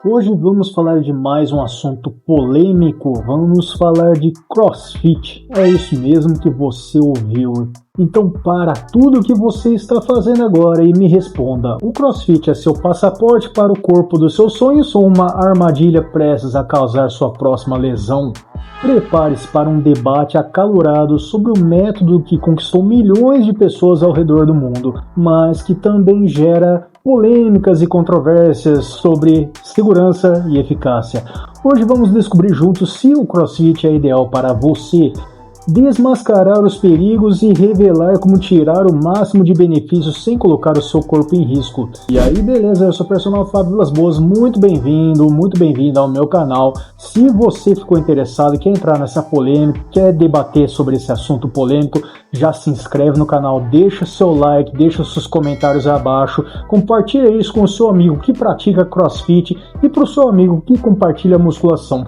Hoje vamos falar de mais um assunto polêmico, vamos falar de CrossFit. É isso mesmo que você ouviu. Então para tudo que você está fazendo agora e me responda, o CrossFit é seu passaporte para o corpo dos seus sonhos ou uma armadilha prestes a causar sua próxima lesão? Prepare-se para um debate acalorado sobre o método que conquistou milhões de pessoas ao redor do mundo, mas que também gera polêmicas e controvérsias sobre segurança e eficácia. Hoje vamos descobrir juntos se o CrossFit é ideal para você, desmascarar os perigos e revelar como tirar o máximo de benefícios sem colocar o seu corpo em risco. E aí, beleza? Eu sou o personal Fábio Vilas Boas, muito bem-vindo ao meu canal. Se você ficou interessado e quer entrar nessa polêmica, quer debater sobre esse assunto polêmico, já se inscreve no canal, deixa seu like, deixa seus comentários abaixo, compartilha isso com o seu amigo que pratica CrossFit e para o seu amigo que compartilha musculação.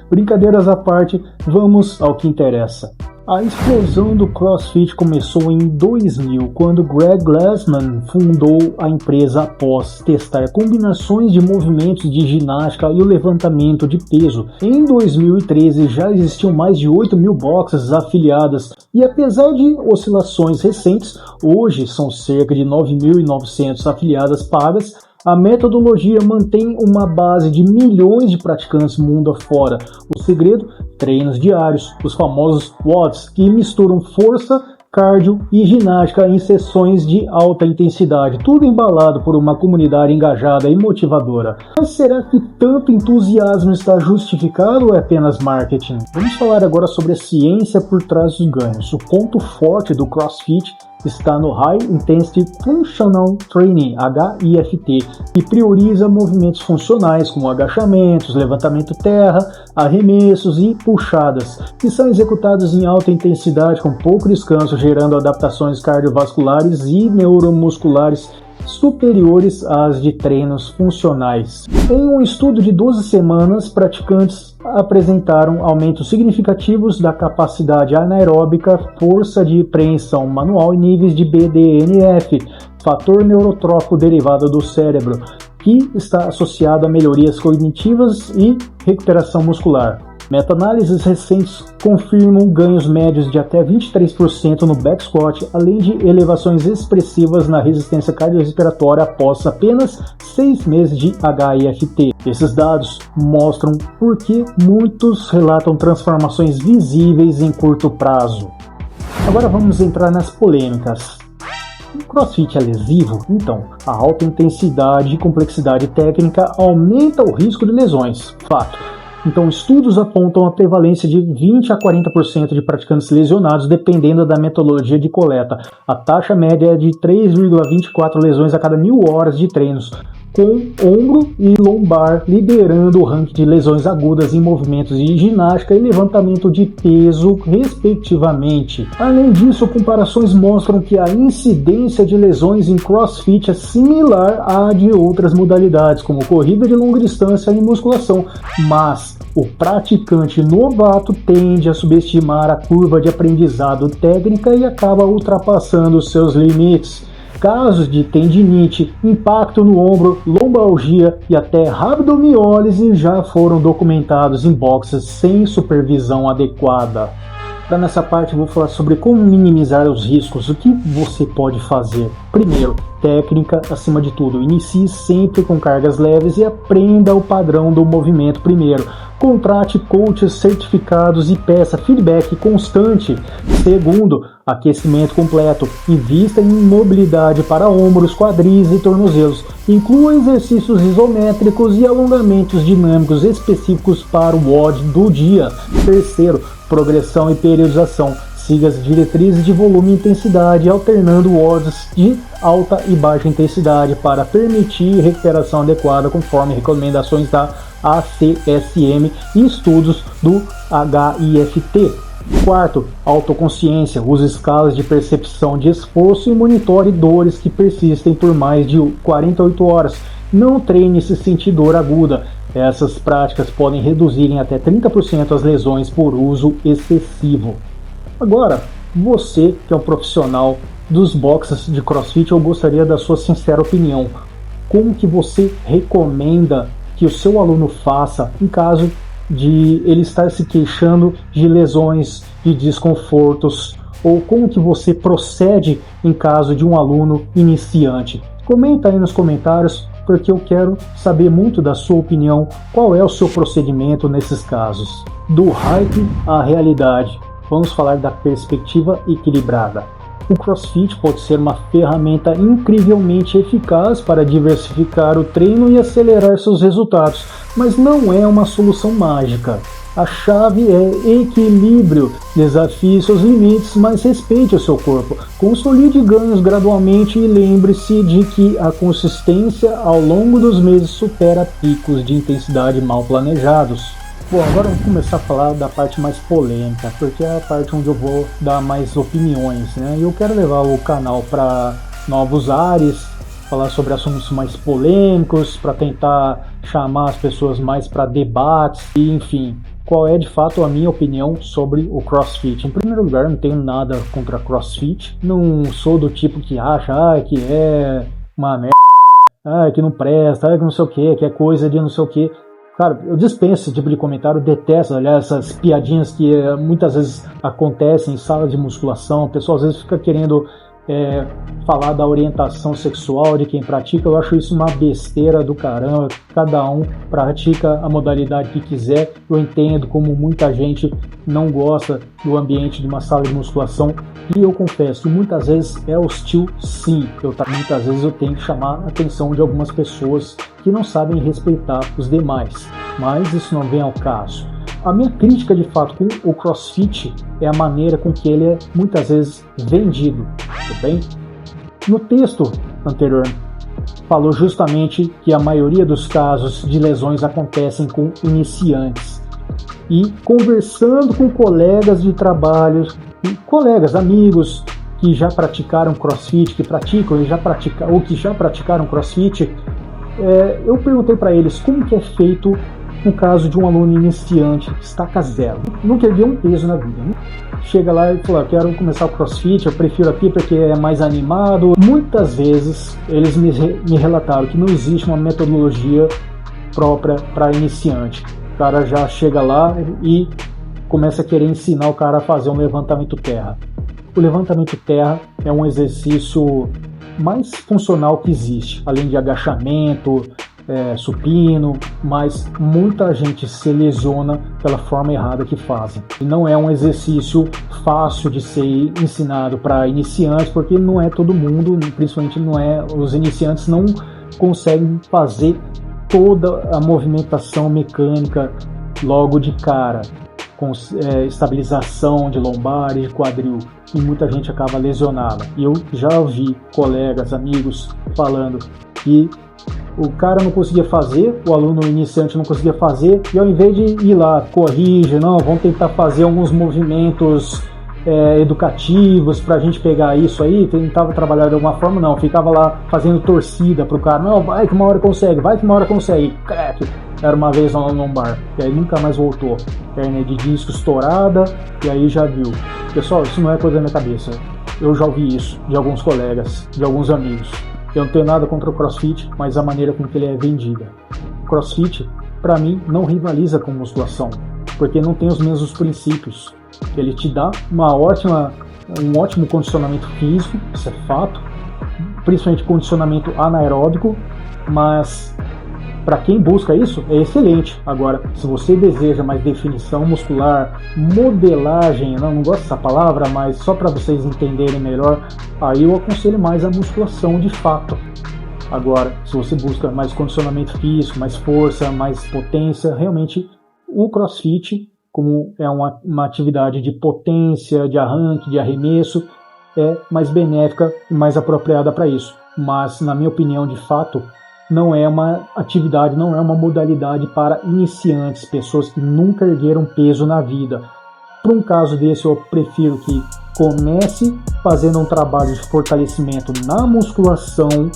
Brincadeiras à parte, vamos ao que interessa. A explosão do CrossFit começou em 2000, quando Greg Glassman fundou a empresa após testar combinações de movimentos de ginástica e o levantamento de peso. Em 2013 já existiam mais de 8 mil boxes afiliadas e apesar de oscilações recentes, hoje são cerca de 9.900 afiliadas pagas. A metodologia mantém uma base de milhões de praticantes mundo afora. O segredo? Treinos diários, os famosos WODs, que misturam força, cardio e ginástica em sessões de alta intensidade, tudo embalado por uma comunidade engajada e motivadora. Mas será que tanto entusiasmo está justificado ou é apenas marketing? Vamos falar agora sobre a ciência por trás dos ganhos. O ponto forte do CrossFit está no High Intensity Functional Training, HIFT, que prioriza movimentos funcionais como agachamentos, levantamento terra, arremessos e puxadas, que são executados em alta intensidade com pouco descanso, gerando adaptações cardiovasculares e neuromusculares superiores às de treinos funcionais. Em um estudo de 12 semanas, praticantes apresentaram aumentos significativos da capacidade anaeróbica, força de preensão manual e níveis de BDNF, fator neurotrófico derivado do cérebro, que está associado a melhorias cognitivas e recuperação muscular. Meta-análises recentes confirmam ganhos médios de até 23% no back squat, além de elevações expressivas na resistência cardiorrespiratória após apenas 6 meses de HIFT. Esses dados mostram por que muitos relatam transformações visíveis em curto prazo. Agora vamos entrar nas polêmicas. O CrossFit é lesivo? Então, a alta intensidade e complexidade técnica aumenta o risco de lesões. Fato. Então, estudos apontam a prevalência de 20 a 40% de praticantes lesionados, dependendo da metodologia de coleta. A taxa média é de 3,24 lesões a cada 1.000 horas de treinos, com ombro e lombar liderando o ranking de lesões agudas em movimentos de ginástica e levantamento de peso, respectivamente. Além disso, comparações mostram que a incidência de lesões em CrossFit é similar à de outras modalidades, como corrida de longa distância e musculação, mas o praticante novato tende a subestimar a curva de aprendizado técnica e acaba ultrapassando seus limites. Casos de tendinite, impacto no ombro, lombalgia e até rabdomiólise já foram documentados em boxes sem supervisão adequada. Nessa parte eu vou falar sobre como minimizar os riscos, o que você pode fazer. Primeiro, técnica acima de tudo. Inicie sempre com cargas leves e aprenda o padrão do movimento primeiro. Contrate coaches certificados e peça feedback constante. Segundo, aquecimento completo. Invista em mobilidade para ombros, quadris e tornozelos. Inclua exercícios isométricos e alongamentos dinâmicos específicos para o WOD do dia. Terceiro, progressão e periodização. Siga as diretrizes de volume e intensidade, alternando WODs de alta e baixa intensidade para permitir recuperação adequada conforme recomendações da ACSM e estudos do HIFT. Quarto, autoconsciência. Use escalas de percepção de esforço e monitore dores que persistem por mais de 48 horas. Não treine se sentir dor aguda. Essas práticas podem reduzir em até 30% as lesões por uso excessivo. Agora, você que é um profissional dos boxes de CrossFit, eu gostaria da sua sincera opinião. Como que você recomenda que o seu aluno faça em caso de ele estar se queixando de lesões, de desconfortos, ou como que você procede em caso de um aluno iniciante. Comenta aí nos comentários, porque eu quero saber muito da sua opinião, qual é o seu procedimento nesses casos. Do hype à realidade, vamos falar da perspectiva equilibrada. O CrossFit pode ser uma ferramenta incrivelmente eficaz para diversificar o treino e acelerar seus resultados, mas não é uma solução mágica. A chave é equilíbrio. Desafie seus limites, mas respeite o seu corpo. Consolide ganhos gradualmente e lembre-se de que a consistência ao longo dos meses supera picos de intensidade mal planejados. Bom, agora vamos começar a falar da parte mais polêmica, porque é a parte onde eu vou dar mais opiniões, né? E eu quero levar o canal para novos ares, falar sobre assuntos mais polêmicos, para tentar chamar as pessoas mais para debates, e enfim, qual é de fato a minha opinião sobre o CrossFit. Em primeiro lugar, não tenho nada contra CrossFit, não sou do tipo que acha que é uma merda, que não presta, que não sei o que é coisa de não sei o que. Cara, eu dispenso esse tipo de comentário, detesto, aliás, essas piadinhas que muitas vezes acontecem em salas de musculação. O pessoal às vezes fica querendo falar da orientação sexual de quem pratica. Eu acho isso uma besteira do caramba. Cada um pratica a modalidade que quiser. Eu entendo como muita gente não gosta do ambiente de uma sala de musculação, e eu confesso que muitas vezes é hostil, sim. Muitas vezes eu tenho que chamar a atenção de algumas pessoas que não sabem respeitar os demais, mas isso não vem ao caso. A minha crítica de fato com o CrossFit é a maneira com que ele é muitas vezes vendido, tudo bem? No texto anterior falou justamente que a maioria dos casos de lesões acontecem com iniciantes, e conversando com colegas de trabalho, colegas, amigos que já praticaram CrossFit, que praticam ou que já praticaram CrossFit, eu perguntei para eles como que é feito no caso de um aluno iniciante, estaca zero, nunca ergueu um peso na vida, né? Chega lá e fala, quero começar o CrossFit, eu prefiro aqui porque é mais animado. Muitas vezes eles me relataram que não existe uma metodologia própria para iniciante. O cara já chega lá e começa a querer ensinar o cara a fazer um levantamento terra. O levantamento terra é um exercício mais funcional que existe, além de agachamento, supino, mas muita gente se lesiona pela forma errada que fazem. E não é um exercício fácil de ser ensinado para iniciantes, porque não é todo mundo, principalmente os iniciantes não conseguem fazer toda a movimentação mecânica logo de cara, com estabilização de lombar e de quadril, e muita gente acaba lesionada. E eu já ouvi colegas, amigos falando que o cara não conseguia fazer, o aluno iniciante não conseguia fazer, e ao invés de ir lá, corrige, não, vamos tentar fazer alguns movimentos educativos para a gente pegar isso aí, tentava trabalhar de alguma forma, não, ficava lá fazendo torcida pro cara, não, vai que uma hora consegue, crack, era uma vez lá no lombar, e aí nunca mais voltou, hernia de disco estourada, e aí já viu. Pessoal, isso não é coisa da minha cabeça, eu já ouvi isso de alguns colegas, de alguns amigos. Eu não tenho nada contra o CrossFit, mas a maneira com que ele é vendida. O CrossFit, para mim, não rivaliza com musculação, porque não tem os mesmos princípios. Ele te dá um ótimo condicionamento físico, isso é fato, principalmente condicionamento anaeróbico, mas para quem busca isso, é excelente. Agora, se você deseja mais definição muscular, modelagem, não gosto dessa palavra, mas só para vocês entenderem melhor, aí eu aconselho mais a musculação de fato. Agora, se você busca mais condicionamento físico, mais força, mais potência, realmente o CrossFit, como é uma atividade de potência, de arranque, de arremesso, é mais benéfica e mais apropriada para isso. Mas, na minha opinião, de fato, não é uma atividade, não é uma modalidade para iniciantes, pessoas que nunca ergueram peso na vida. Para um caso desse, eu prefiro que comece fazendo um trabalho de fortalecimento na musculação,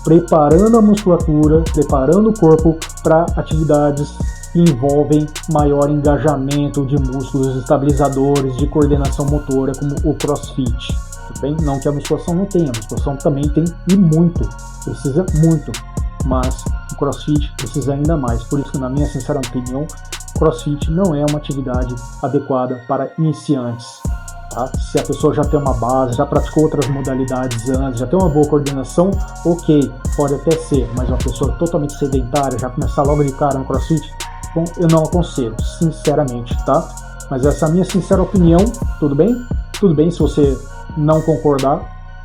preparando a musculatura, preparando o corpo para atividades que envolvem maior engajamento de músculos estabilizadores, de coordenação motora, como o CrossFit. Tudo bem? Não que a musculação não tenha, a musculação também tem e muito, precisa muito. Mas o CrossFit precisa ainda mais. Por isso que, na minha sincera opinião, CrossFit não é uma atividade adequada para iniciantes. Tá? Se a pessoa já tem uma base, já praticou outras modalidades antes, já tem uma boa coordenação, ok, pode até ser, mas uma pessoa totalmente sedentária, já começar logo de cara no CrossFit, bom, eu não aconselho, sinceramente, tá? Mas essa é a minha sincera opinião, tudo bem? Tudo bem se você não concordar,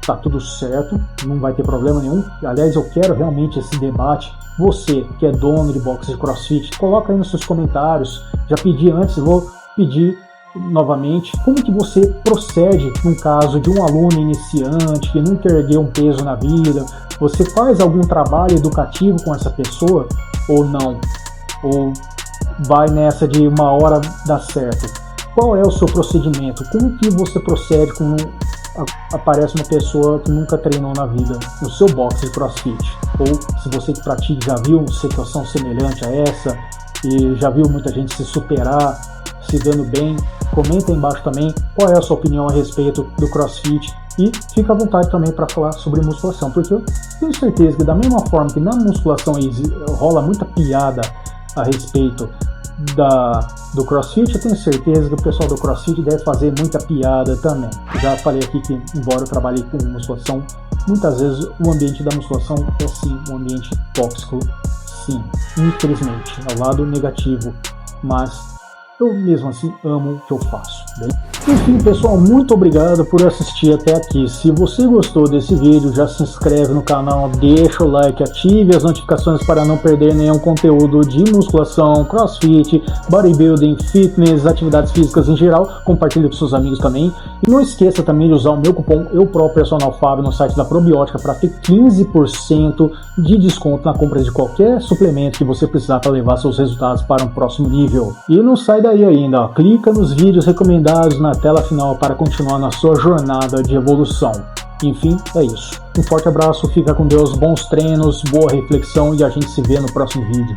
tá tudo certo, não vai ter problema nenhum. Aliás, eu quero realmente esse debate. Você que é dono de boxe de CrossFit, coloca aí nos seus comentários. Já pedi antes, vou pedir novamente. Como que você procede num caso de um aluno iniciante que nunca ergueu um peso na vida? Você faz algum trabalho educativo com essa pessoa ou não? Ou vai nessa de uma hora dar certo? Qual é o seu procedimento? Como que você procede quando aparece uma pessoa que nunca treinou na vida no seu boxe de CrossFit? Ou se você que pratica já viu uma situação semelhante a essa e já viu muita gente se superar, se dando bem, comenta aí embaixo também qual é a sua opinião a respeito do CrossFit e fica à vontade também para falar sobre musculação, porque eu tenho certeza que da mesma forma que na musculação rola muita piada a respeito do CrossFit, eu tenho certeza que o pessoal do CrossFit deve fazer muita piada também. Já falei aqui que, embora eu trabalhe com musculação, muitas vezes o ambiente da musculação é sim um ambiente tóxico, sim, infelizmente, é o lado negativo, mas eu mesmo assim amo o que eu faço. Bem? Enfim, pessoal, muito obrigado por assistir até aqui. Se você gostou desse vídeo, já se inscreve no canal, deixa o like, ative as notificações para não perder nenhum conteúdo de musculação, CrossFit, bodybuilding, fitness, atividades físicas em geral. Compartilhe com seus amigos também. E não esqueça também de usar o meu cupom EUPROPERSONALFABIO no site da Probiótica para ter 15% de desconto na compra de qualquer suplemento que você precisar para levar seus resultados para um próximo nível. E não sai daí ainda, ó. Clica nos vídeos recomendados na tela final para continuar na sua jornada de evolução. Enfim, é isso. Um forte abraço, fica com Deus, bons treinos, boa reflexão e a gente se vê no próximo vídeo.